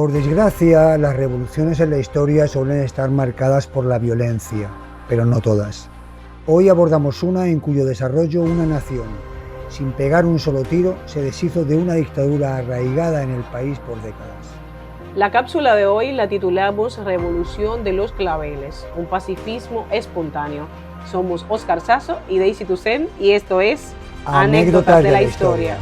Por desgracia, las revoluciones en la historia suelen estar marcadas por la violencia, pero no todas. Hoy abordamos una en cuyo desarrollo una nación, sin pegar un solo tiro, se deshizo de una dictadura arraigada en el país por décadas. La cápsula de hoy la titulamos Revolución de los Claveles, un pacifismo espontáneo. Somos Oscar Sasso y Daisy Toussaint y esto es Anécdotas de la Historia.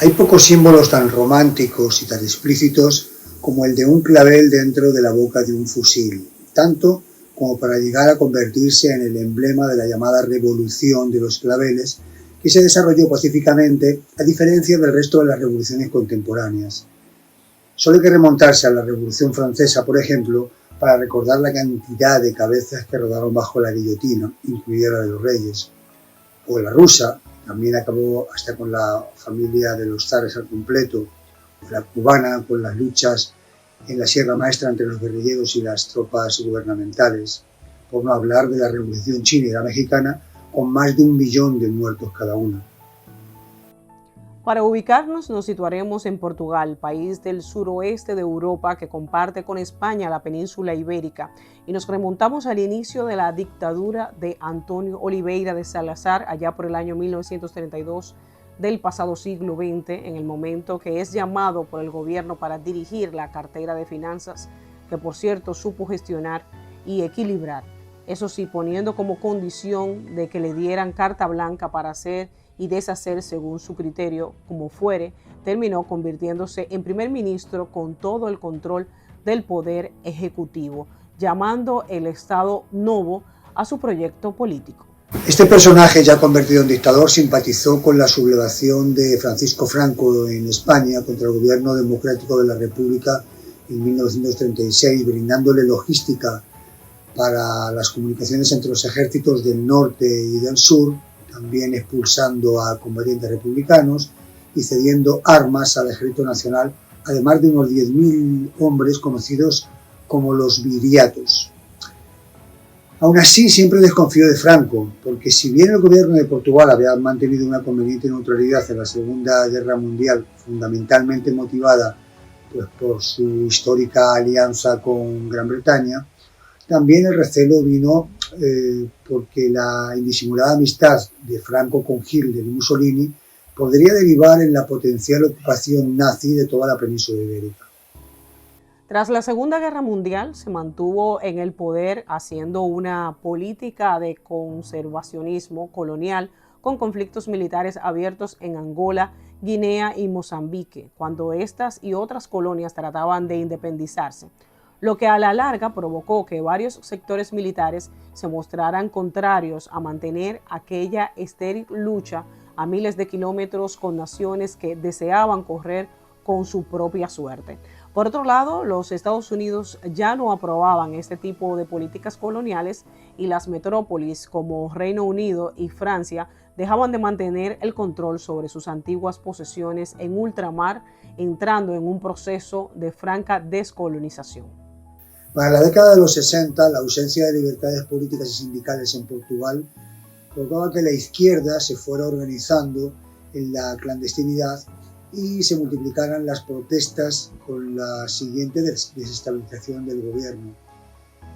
Hay pocos símbolos tan románticos y tan explícitos como el de un clavel dentro de la boca de un fusil, tanto como para llegar a convertirse en el emblema de la llamada Revolución de los Claveles, que se desarrolló pacíficamente a diferencia del resto de las revoluciones contemporáneas. Solo hay que remontarse a la Revolución Francesa, por ejemplo, para recordar la cantidad de cabezas que rodaron bajo la guillotina, incluida la de los reyes, o la rusa. También acabó hasta con la familia de los zares al completo, la cubana con las luchas en la Sierra Maestra entre los guerrilleros y las tropas gubernamentales, por no hablar de la Revolución China y la mexicana, con más de 1 millón de muertos cada una. Para ubicarnos, nos situaremos en Portugal, país del suroeste de Europa que comparte con España la península ibérica, y nos remontamos al inicio de la dictadura de António Oliveira de Salazar, allá por el año 1932 del pasado siglo XX, en el momento que es llamado por el gobierno para dirigir la cartera de finanzas, que por cierto supo gestionar y equilibrar. Eso sí, poniendo como condición de que le dieran carta blanca para hacer y deshacer según su criterio, como fuere, terminó convirtiéndose en primer ministro con todo el control del poder ejecutivo, llamando el Estado Novo a su proyecto político. Este personaje, ya convertido en dictador, simpatizó con la sublevación de Francisco Franco en España contra el gobierno democrático de la República en 1936, brindándole logística para las comunicaciones entre los ejércitos del norte y del sur, también expulsando a combatientes republicanos y cediendo armas al Ejército Nacional, además de unos 10.000 hombres conocidos como los viriatos. Aún así, siempre desconfió de Franco, porque si bien el gobierno de Portugal había mantenido una conveniente neutralidad en la Segunda Guerra Mundial, fundamentalmente motivada pues, por su histórica alianza con Gran Bretaña, también el recelo vino porque la indisimulada amistad de Franco con Hitler y Mussolini podría derivar en la potencial ocupación nazi de toda la península ibérica. Tras la Segunda Guerra Mundial se mantuvo en el poder haciendo una política de conservacionismo colonial con conflictos militares abiertos en Angola, Guinea y Mozambique, cuando estas y otras colonias trataban de independizarse, lo que a la larga provocó que varios sectores militares se mostraran contrarios a mantener aquella estéril lucha a miles de kilómetros con naciones que deseaban correr con su propia suerte. Por otro lado, los Estados Unidos ya no aprobaban este tipo de políticas coloniales y las metrópolis como Reino Unido y Francia dejaban de mantener el control sobre sus antiguas posesiones en ultramar, entrando en un proceso de franca descolonización. Para la década de los 60, la ausencia de libertades políticas y sindicales en Portugal provocaba que la izquierda se fuera organizando en la clandestinidad y se multiplicaran las protestas con la siguiente desestabilización del gobierno.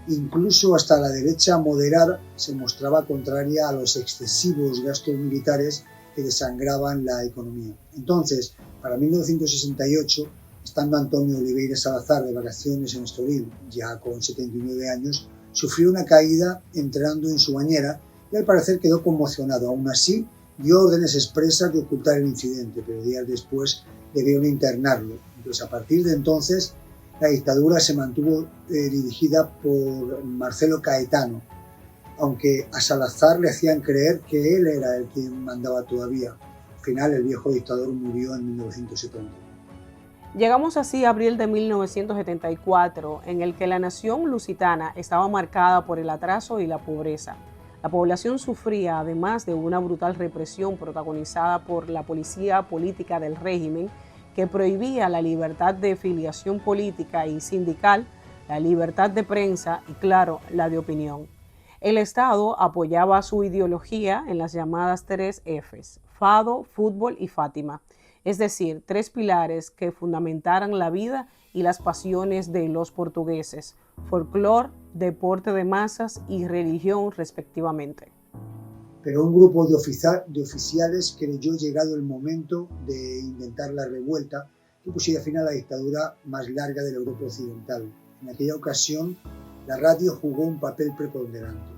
Incluso hasta la derecha moderada se mostraba contraria a los excesivos gastos militares que desangraban la economía. Entonces, para 1968, estando António Oliveira Salazar de vacaciones en Estoril, ya con 79 años, sufrió una caída entrando en su bañera y al parecer quedó conmocionado. Aún así, dio órdenes expresas de ocultar el incidente, pero días después debieron internarlo. Entonces, a partir de entonces, la dictadura se mantuvo dirigida por Marcelo Caetano, aunque a Salazar le hacían creer que él era el quien mandaba todavía. Al final, el viejo dictador murió en 1970. Llegamos así a abril de 1974, en el que la nación lusitana estaba marcada por el atraso y la pobreza. La población sufría, además de una brutal represión protagonizada por la policía política del régimen, que prohibía la libertad de filiación política y sindical, la libertad de prensa y, claro, la de opinión. El Estado apoyaba su ideología en las llamadas 3 Fs, Fado, Fútbol y Fátima, es decir, 3 pilares que fundamentaran la vida y las pasiones de los portugueses, folclor, deporte de masas y religión respectivamente. Pero un grupo de oficiales creyó llegado el momento de intentar la revuelta que pusiera fin a la dictadura más larga de la Europa occidental. En aquella ocasión, la radio jugó un papel preponderante.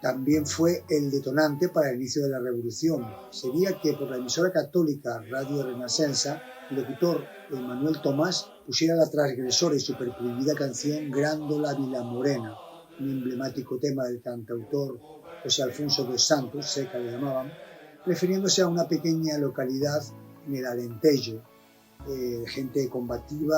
También fue el detonante para el inicio de la revolución. Sería que por la emisora católica Radio Renascença, el locutor Manuel Tomás pusiera la transgresora y superprohibida canción Grándola Vilamorena, un emblemático tema del cantautor José Alfonso dos Santos, Seca le llamaban, refiriéndose a una pequeña localidad en el Alentejo, gente combativa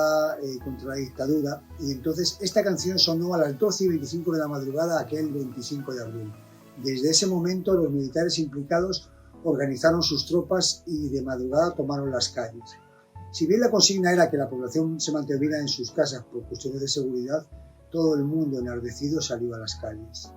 contra la dictadura, y entonces esta canción sonó a las 12:25 de la madrugada aquel 25 de abril. Desde ese momento los militares implicados organizaron sus tropas y de madrugada tomaron las calles. Si bien la consigna era que la población se mantuviera en sus casas por cuestiones de seguridad, todo el mundo enardecido salió a las calles.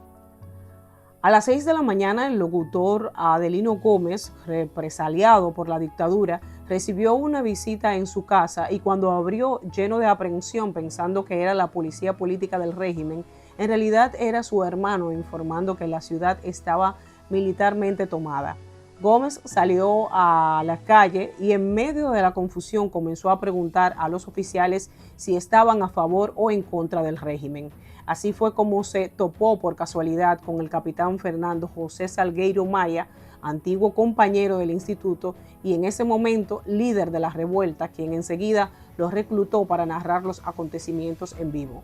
A las 6 de la mañana, el locutor Adelino Gómez, represaliado por la dictadura, recibió una visita en su casa y cuando abrió lleno de aprehensión pensando que era la policía política del régimen, en realidad era su hermano informando que la ciudad estaba militarmente tomada. Gómez salió a la calle y en medio de la confusión comenzó a preguntar a los oficiales si estaban a favor o en contra del régimen. Así fue como se topó por casualidad con el capitán Fernando José Salgueiro Maya, antiguo compañero del instituto y en ese momento líder de la revuelta, quien enseguida los reclutó para narrar los acontecimientos en vivo.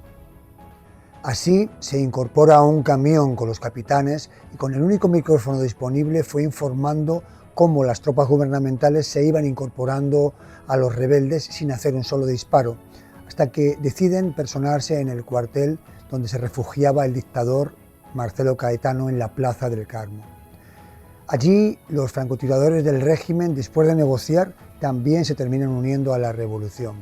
Así se incorpora a un camión con los capitanes y con el único micrófono disponible fue informando cómo las tropas gubernamentales se iban incorporando a los rebeldes sin hacer un solo disparo, hasta que deciden personarse en el cuartel donde se refugiaba el dictador Marcelo Caetano en la Plaza del Carmo. Allí los francotiradores del régimen, después de negociar, también se terminan uniendo a la revolución.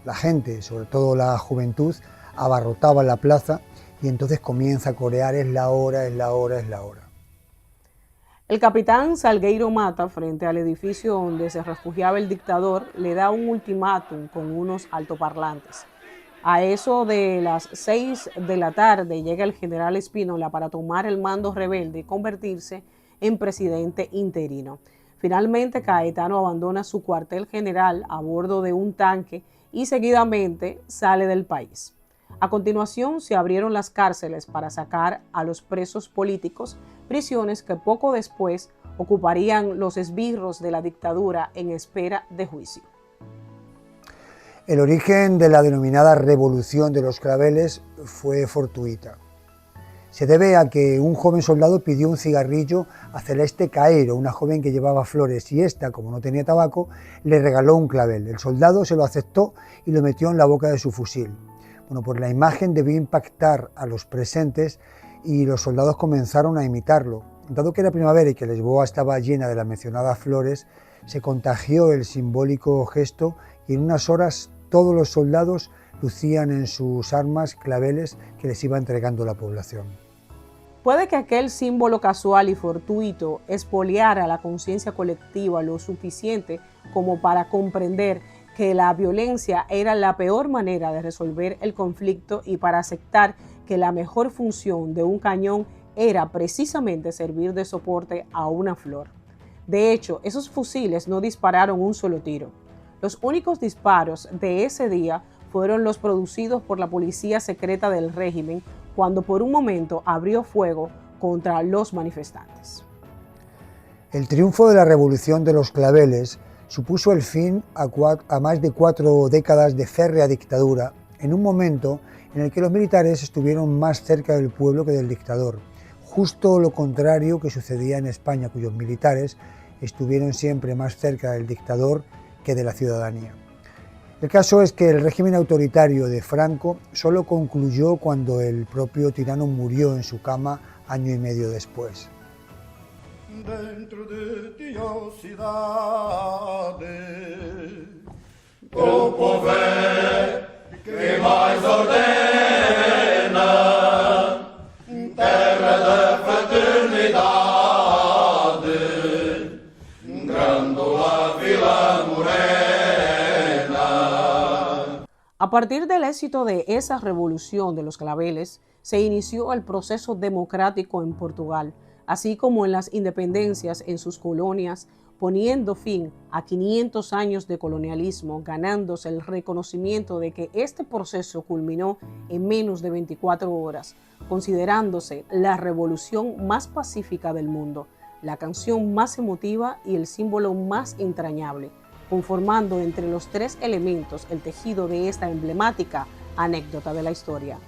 La gente, sobre todo la juventud, abarrotaba la plaza y entonces comienza a corear "es la hora, es la hora, es la hora". El capitán Salgueiro Mata, frente al edificio donde se refugiaba el dictador, le da un ultimátum con unos altoparlantes. A eso de las 6 de la tarde llega el general Espínola para tomar el mando rebelde y convertirse en presidente interino. Finalmente, Caetano abandona su cuartel general a bordo de un tanque y seguidamente sale del país. A continuación, se abrieron las cárceles para sacar a los presos políticos, prisiones que poco después ocuparían los esbirros de la dictadura en espera de juicio. El origen de la denominada Revolución de los Claveles fue fortuita. Se debe a que un joven soldado pidió un cigarrillo a Celeste Caeiro, una joven que llevaba flores, y esta, como no tenía tabaco, le regaló un clavel. El soldado se lo aceptó y lo metió en la boca de su fusil. Bueno, pues la imagen debió impactar a los presentes y los soldados comenzaron a imitarlo. Dado que era primavera y que Lisboa estaba llena de las mencionadas flores, se contagió el simbólico gesto y en unas horas todos los soldados lucían en sus armas claveles que les iba entregando la población. Puede que aquel símbolo casual y fortuito expoliara la conciencia colectiva lo suficiente como para comprender que la violencia era la peor manera de resolver el conflicto y para aceptar que la mejor función de un cañón era precisamente servir de soporte a una flor. De hecho, esos fusiles no dispararon un solo tiro. Los únicos disparos de ese día fueron los producidos por la policía secreta del régimen cuando por un momento abrió fuego contra los manifestantes. El triunfo de la Revolución de los Claveles supuso el fin a más de 4 décadas de férrea dictadura, en un momento en el que los militares estuvieron más cerca del pueblo que del dictador, justo lo contrario que sucedía en España, cuyos militares estuvieron siempre más cerca del dictador que de la ciudadanía. El caso es que el régimen autoritario de Franco solo concluyó cuando el propio tirano murió en su cama año y medio después. Dentro de ti, oh cidade, o poder que mais ordena, A partir del éxito de esa revolución de los claveles, se inició el proceso democrático en Portugal, así como en las independencias en sus colonias, poniendo fin a 500 años de colonialismo, ganándose el reconocimiento de que este proceso culminó en menos de 24 horas, considerándose la revolución más pacífica del mundo, la canción más emotiva y el símbolo más entrañable, conformando entre los tres elementos el tejido de esta emblemática anécdota de la historia.